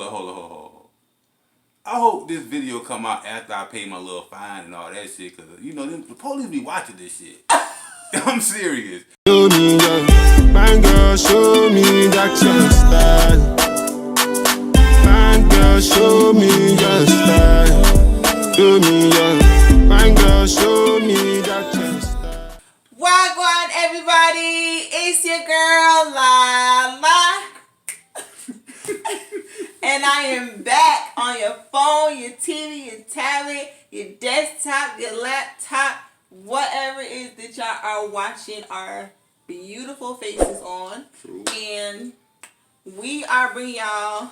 hold. I hope this video come out after I pay my little fine and all that shit, cause you know the police be watching this shit. I'm serious. Show me your fine girl, show me that your style. Fine girl, show me your style. Show me your fine girl, show me that your style. Wagwan, everybody, it's your girl Lala. And I am back on your phone, your TV, your tablet, your desktop, your laptop, whatever it is that y'all are watching our beautiful faces on. True. And we are bringing y'all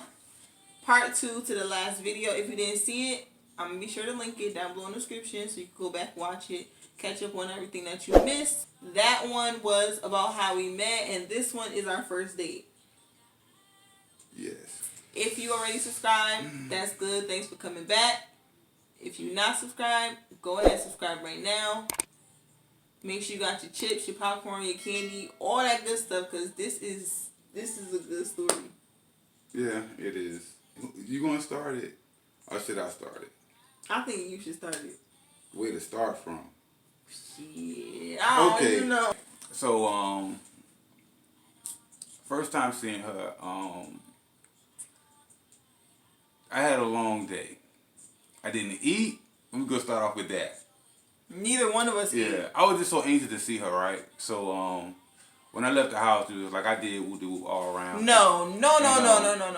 part 2 to the last video. If you didn't see it, I'm going to be sure to link it down below in the description so you can go back, watch it, catch up on everything that you missed. That one was about how we met, and this one is our first date. Yes. If you already subscribed, that's good. Thanks for coming back. If you're not subscribed, go ahead and subscribe right now. Make sure you got your chips, your popcorn, your candy, all that good stuff, because this is a good story. Yeah, it is. You gonna start it, or should I start it? I think you should start it. Where to start from? Shit, I don't even know. So, first time seeing her, I had a long day. I didn't eat. We're gonna start off with that. Neither one of us ate. Yeah, I was just so anxious to see her, right? So, when I left the house, it was like I did woo-doo all around. No.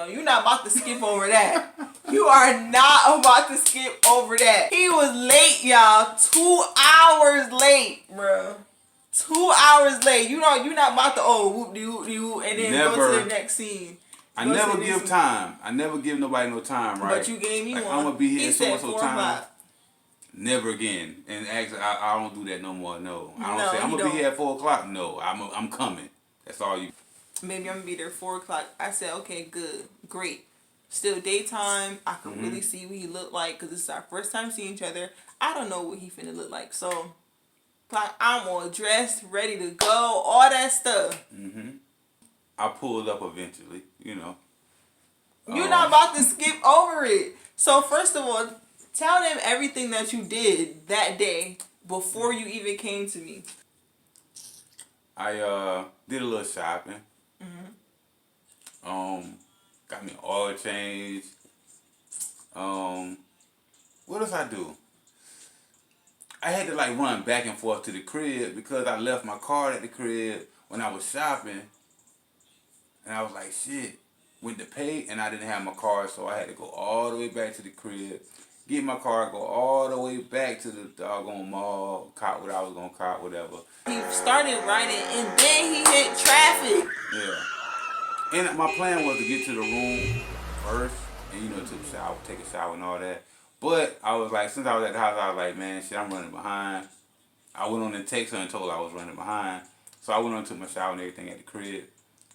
You're not about to skip over that. You are not about to skip over that. He was late, y'all. 2 hours late, bro. 2 hours late. You know, you're not about to whoop-de-whoop-de-whoop and then go to the next scene. I never give time. I never give nobody no time, right? But you gave me like, one. I'm gonna be here He so and said so 4 time. o'clock. Never again. And actually, I don't do that no more. No, I don't No, say I'm you gonna be don't. here at 4 o'clock. No, I'm coming. That's all you. Maybe I'm gonna be there 4 o'clock. I said, okay, good, great. Still daytime. I can really see what he looked like because this is our first time seeing each other. I don't know what he finna look like, so like I'm all dressed, ready to go, all that stuff. I pulled up eventually. You know. You're not about to skip over it. So first of all, tell them everything that you did that day before you even came to me. I did a little shopping. Got me an oil change. What else I do? I had to like run back and forth to the crib because I left my card at the crib when I was shopping. And I was like, shit, went to pay and I didn't have my card, so I had to go all the way back to the crib, get my card, go all the way back to the doggone mall, cop what I was gonna cop, whatever. He started riding and then he hit traffic. Yeah. And my plan was to get to the room first and, you know, take a shower and all that. But I was like, since I was at the house, I was like, man, shit, I'm running behind. I went on and text her and told her I was running behind. So I went on and took my shower and everything at the crib.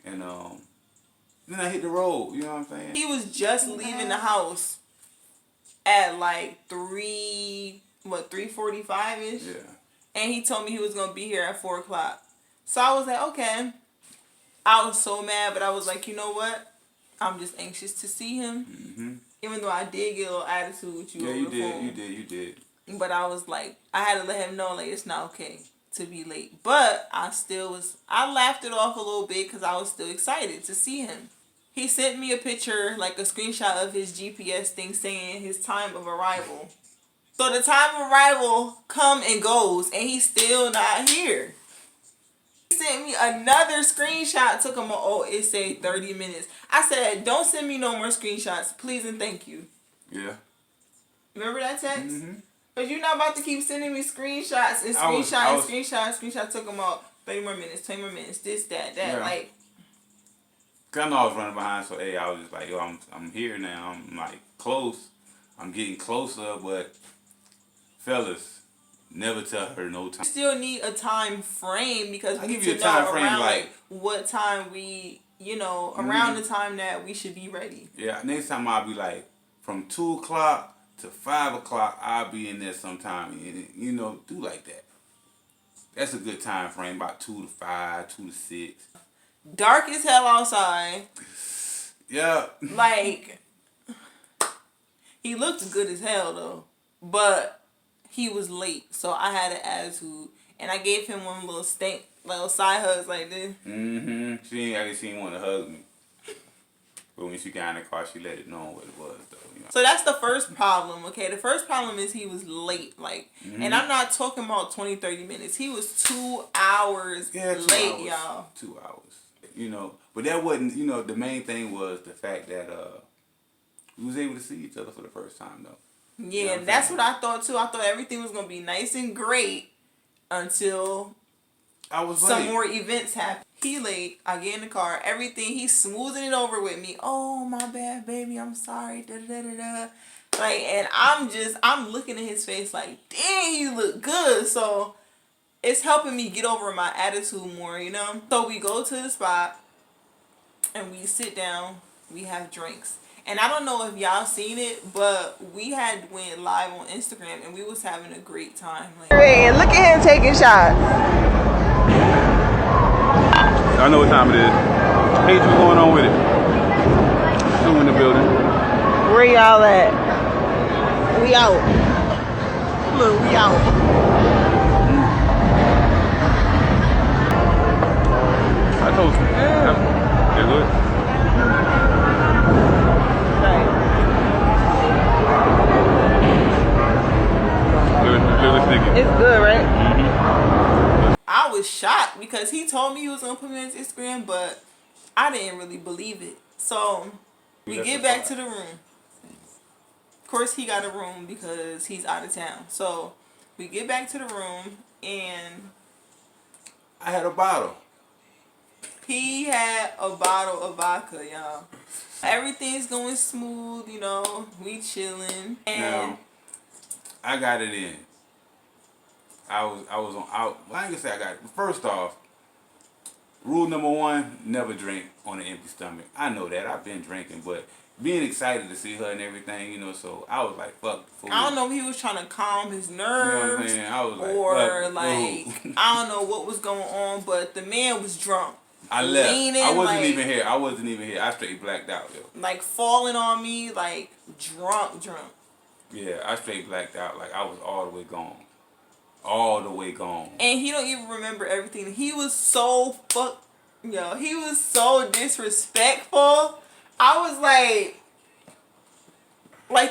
And then I hit the road, you know what I'm saying? He was just leaving the house at like 3:45-ish? Yeah. And he told me he was going to be here at 4 o'clock. So I was like, okay. I was so mad, but I was like, you know what? I'm just anxious to see him. Even though I did get a little attitude with you. Yeah, over you the did, phone. you did. But I was like, I had to let him know, like, it's not okay to be late. But I laughed it off a little bit because I was still excited to see him. He sent me a picture, like a screenshot of his GPS thing saying his time of arrival. So the time of arrival come and goes, and he's still not here. He sent me another screenshot, took him, it said 30 minutes. I said, don't send me no more screenshots, please and thank you. Yeah. Remember that text? But you're not about to keep sending me screenshots and screenshots. Took them out 30 more minutes, 20 more minutes, this, that, Yeah. like. Cause I know I was running behind, so hey, I was just like, yo, I'm here now. I'm like close. I'm getting closer, but fellas, never tell her no time. You still need a time frame because I we give need you to a time know frame, around like what time we, around the time that we should be ready. Yeah, next time I'll be like from 2 o'clock to 5 o'clock. I'll be in there sometime, and do like that. That's a good time frame, about 2 to 5, 2 to 6. Dark as hell outside. Yeah. Like, He looked good as hell though, but he was late, so I had an attitude, and I gave him one little side hugs like this. She ain't want to hug me. But when she got in the car, she let it know what it was, though. You know? So that's the first problem, okay? The first problem is he was late, like, and I'm not talking about 20, 30 minutes. He was 2 hours late, y'all. 2 hours. You know, but that wasn't, you know, the main thing was the fact that we was able to see each other for the first time, though. Yeah, you know that's what I thought, too. I thought everything was going to be nice and great until some more events happen. He late. I get in the car. Everything. He's smoothing it over with me. Oh, my bad, baby. I'm sorry. Da da da da. Like, and I'm looking at his face like, dang, he look good. So it's helping me get over my attitude more, you know. So we go to the spot and we sit down. We have drinks. And I don't know if y'all seen it, but we had went live on Instagram and we was having a great time. Like, and look at him taking shots. I know what time it is. Hey, what's going on with it? Two in the building. Where y'all at? We out. Look, we out. I told you. Yeah, good. It's good, right? I was shocked because he told me he was gonna put me on his Instagram, but I didn't really believe it. So we get back to the room. Of course, he got a room because he's out of town. So we get back to the room and I had a bottle. he had a bottle of vodka, y'all. Everything's going smooth, you know. We chilling, and Now, I got it in. I was on out. Well, I ain't gonna say I got it. First off, rule number one: never drink on an empty stomach. I know that. I've been drinking, but being excited to see her and everything, you know. So I was like, "Fuck." Food. I don't know if he was trying to calm his nerves, you know what I'm saying? I was like, or like I don't know what was going on, but the man was drunk. I left. Leaning, I wasn't like, even here. I wasn't even here. I straight blacked out, yo. Like falling on me, like drunk. Yeah, I straight blacked out. Like I was all the way gone. All the way gone. And he don't even remember everything. He was so he was so disrespectful. I was like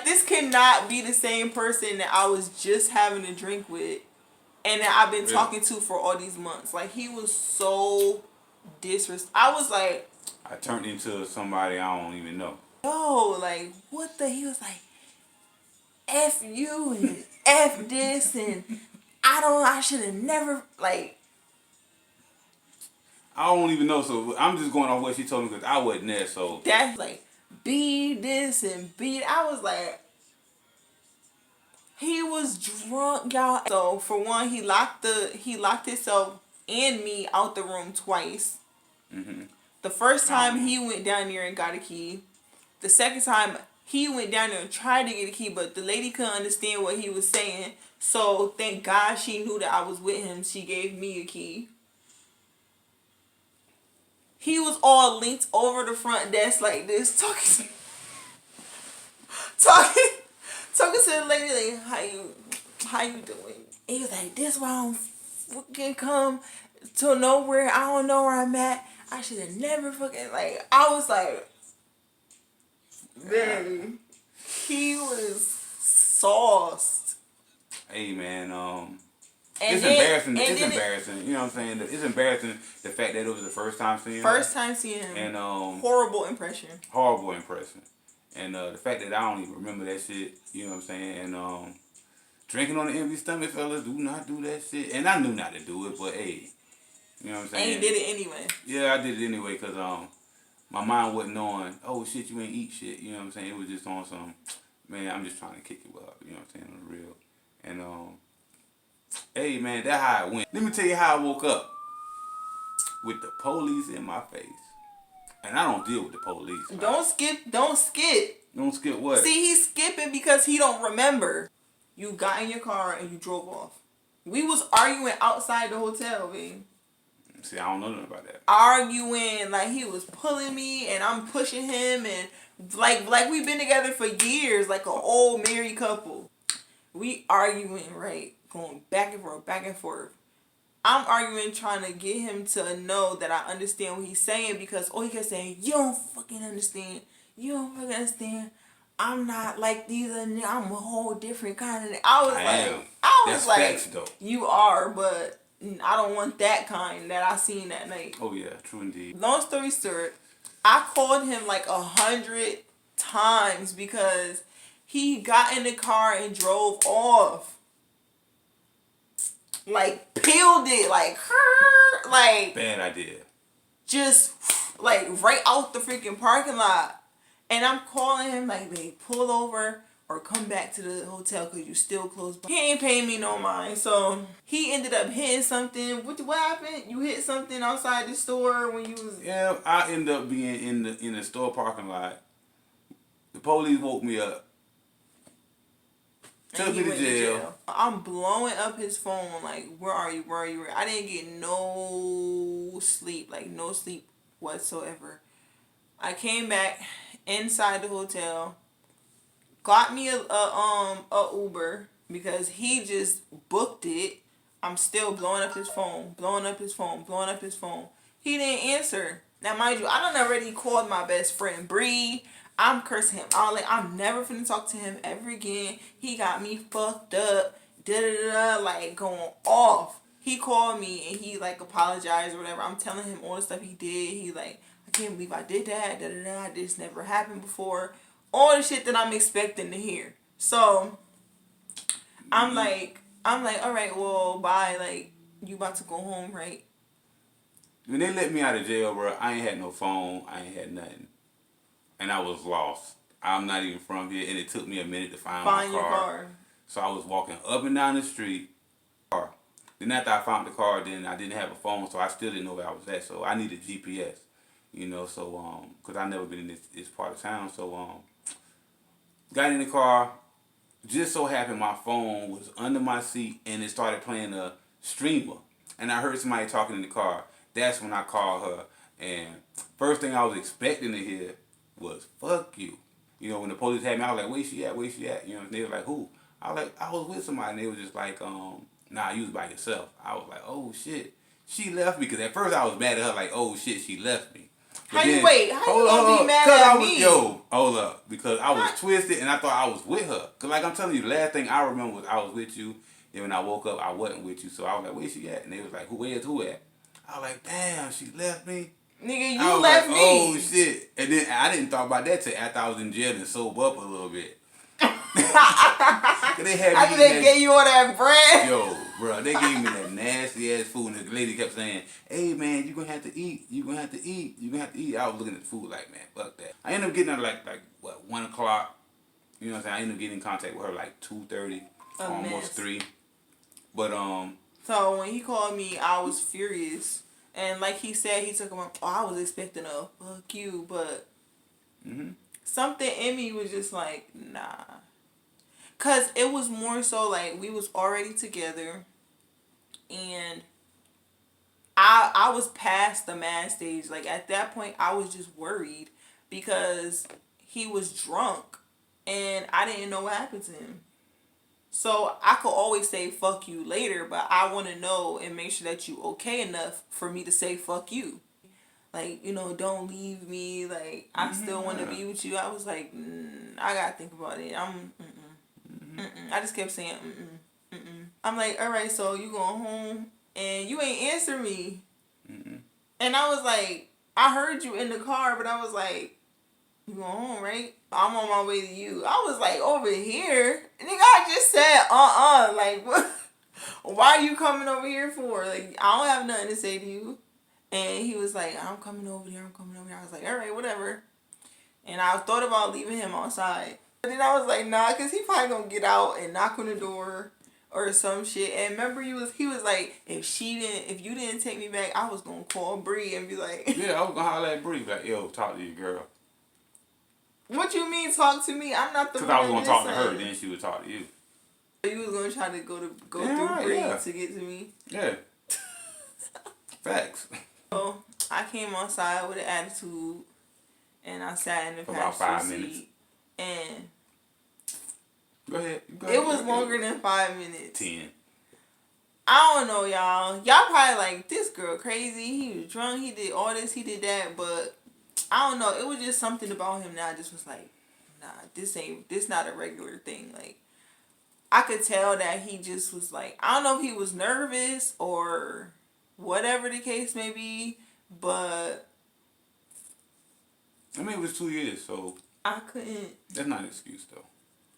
this cannot be the same person that I was just having a drink with and that I've been talking to for all these months. Like he was so I was like, I turned into somebody I don't even know. yo, like what the? He was like, F you and F this and I should have never, like. I don't even know, so I'm just going off what she told me because I wasn't there, so. That's like, be this and be, I was like, he was drunk, y'all. So for one, he locked himself and me out the room twice. Mm-hmm. The first time he went down there and got a key. The second time he went down there and tried to get a key, but the lady couldn't understand what he was saying. So thank God she knew that I was with him. She gave me a key. He was all linked over the front desk like this, talking to the lady like, how you doing? And he was like, this why I don't fucking come to nowhere. I don't know where I'm at. I should have never fucking, like, I was like, man, he was sauced. Hey man, it's embarrassing. It's embarrassing. You know what I'm saying? It's embarrassing the fact that it was the first time seeing him. First time seeing him. And horrible impression. Horrible impression. And the fact that I don't even remember that shit. You know what I'm saying? And drinking on an empty stomach, fellas, do not do that shit. And I knew not to do it, but hey, you know what I'm saying? And you did it anyway. Yeah, I did it anyway because my mind wasn't on, oh shit, you ain't eat shit. You know what I'm saying? It was just on some, man, I'm just trying to kick you up. You know what I'm saying? On the real. And hey man, that's how it went. Let me tell you how I woke up. With the police in my face. And I don't deal with the police. Man. Don't skip. Don't skip what? See, he's skipping because he don't remember. You got in your car and you drove off. We was arguing outside the hotel, babe. See, I don't know nothing about that. Arguing, like he was pulling me and I'm pushing him and Like we've been together for years, like an old married couple. We arguing, right? Going back and forth, back and forth. I'm arguing, trying to get him to know that I understand what he's saying, because all he kept saying, you don't fucking understand. You don't fucking understand. I'm not like these other niggas. I'm a whole different kind of. I was That's like, facts, though. you are, but I don't want that kind that I seen that night. Oh yeah, true indeed. Long story short, I called him like 100 times because he got in the car and drove off. Like, peeled it, like Bad idea. just like right out the freaking parking lot. And I'm calling him like, babe, pull over or come back to the hotel because you still close by. He ain't paying me no mind. So he ended up hitting something. What happened? You hit something outside the store when you was... Yeah, I ended up being in the store parking lot. The police woke me up. Took me to jail. I'm blowing up his phone like, where are you? Where are you? I didn't get no sleep, like no sleep whatsoever. I came back inside the hotel, got me a Uber because he just booked it. I'm still blowing up his phone, blowing up his phone, blowing up his phone. He didn't answer. Now, mind you, I done already called my best friend Bree. I'm cursing him. I'm never finna talk to him ever again. He got me fucked up. Like going off. He called me and he like apologized or whatever. I'm telling him all the stuff he did. He like, I can't believe I did that. This never happened before. All the shit that I'm expecting to hear. So I'm like, all right, well, bye. Like, you about to go home, right? When they let me out of jail, bro, I ain't had no phone. I ain't had nothing. And I was lost. I'm not even from here, and it took me a minute to find my car. Your car. So I was walking up and down the street. Then after I found the car, then I didn't have a phone, so I still didn't know where I was at. So I needed GPS, you know. So because I never been in this part of town, so got in the car. Just so happened my phone was under my seat, and it started playing a streamer, and I heard somebody talking in the car. That's when I called her, and first thing I was expecting to hear was "fuck you." You know, when the police had me, I was like, "Where she at? Where she at?" You know, and they were like, "Who?" I was like, "I was with somebody," and they were just like, "Nah, you was by yourself." I was like, "Oh shit, she left me." Because at first I was mad at her, like, "Oh shit, she left me." But How you gonna be mad at me? Hold up, because I was twisted and I thought I was with her. Cause like I'm telling you, the last thing I remember was I was with you. And when I woke up, I wasn't with you. So I was like, "Where she at?" And they was like, "Where's who at?" I was like, "Damn, she left me." Nigga, you left me. Oh shit! And then I didn't talk about that till after I was in jail and sober up a little bit. After they gave you all that bread. Yo, bro, they gave me that nasty ass food, and the lady kept saying, "Hey man, you gonna have to eat. You gonna have to eat. You gonna have to eat." I was looking at the food like, man, fuck that. I ended up getting her like 1 o'clock. You know what I'm saying? I ended up getting in contact with her like 2:30, almost 3. But So when he called me, I was furious. And like he said, he took him up. Oh, I was expecting a fuck you, but something in me was just like, nah. Cause it was more so like we was already together, and I was past the mad stage. Like at that point, I was just worried because he was drunk, and I didn't know what happened to him. So I could always say fuck you later, but I want to know and make sure that you okay enough for me to say fuck you. Like, you know, don't leave me. Like, I still want to be with you. I was like, I got to think about it. I just kept saying, I'm like, all right, so you going home and you ain't answer me. And I was like, I heard you in the car, but I was like, you going home, right? I'm on my way to you. I was like, over here? Nigga, I just said, like, what? Why are you coming over here for? Like, I don't have nothing to say to you. And he was like, I'm coming over here. I was like, all right, whatever. And I thought about leaving him outside. But then I was like, nah, because he probably going to get out and knock on the door or some shit. And remember, he was like, if you didn't take me back, I was going to call Bree and be like. Yeah, I was going to holler at Bree, like, yo, talk to your girl. What you mean talk to me? I'm not the one. Because I was going to talk to her, then she would talk to you. You was going to try to go through Bree to get to me? Yeah. Facts. So I came outside with an attitude, and I sat in the For about passenger 5 minutes. seat, and Go ahead. it was longer than 5 minutes. 10. I don't know, y'all. Y'all probably like, this girl crazy. He was drunk. He did all this. He did that. But I don't know. It was just something about him that I just was like, nah, this not a regular thing. Like, I could tell that he just was like, I don't know if he was nervous or whatever the case may be, but I mean, it was 2 years, so I couldn't. that's not an excuse, though.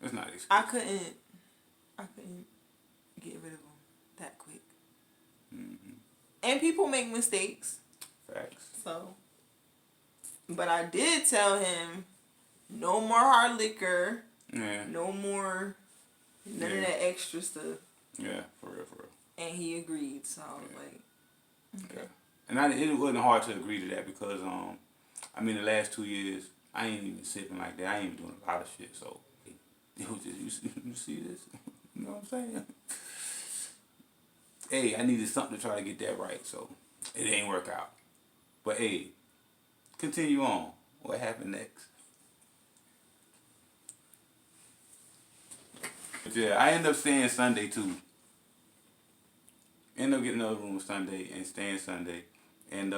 That's not an excuse. I couldn't get rid of him that quick. Mm-hmm. And people make mistakes. Facts. So, but I did tell him, no more hard liquor. Yeah. No more none of Yeah. that extra stuff. Yeah, for real, for real. And he agreed. So I was like, okay. Yeah. And it wasn't hard to agree to that because, I mean, the last 2 years, I ain't even sipping like that. I ain't even doing a lot of shit. So, it was just, you see this? You know what I'm saying? Hey, I needed something to try to get that right. So, it ain't work out. But, hey, continue on. What happened next? But yeah, I ended up staying Sunday too. Ended up getting another room Sunday and staying Sunday. And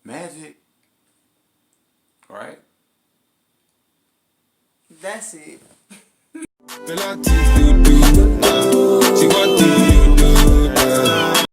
Magic. Right? That's it. She got the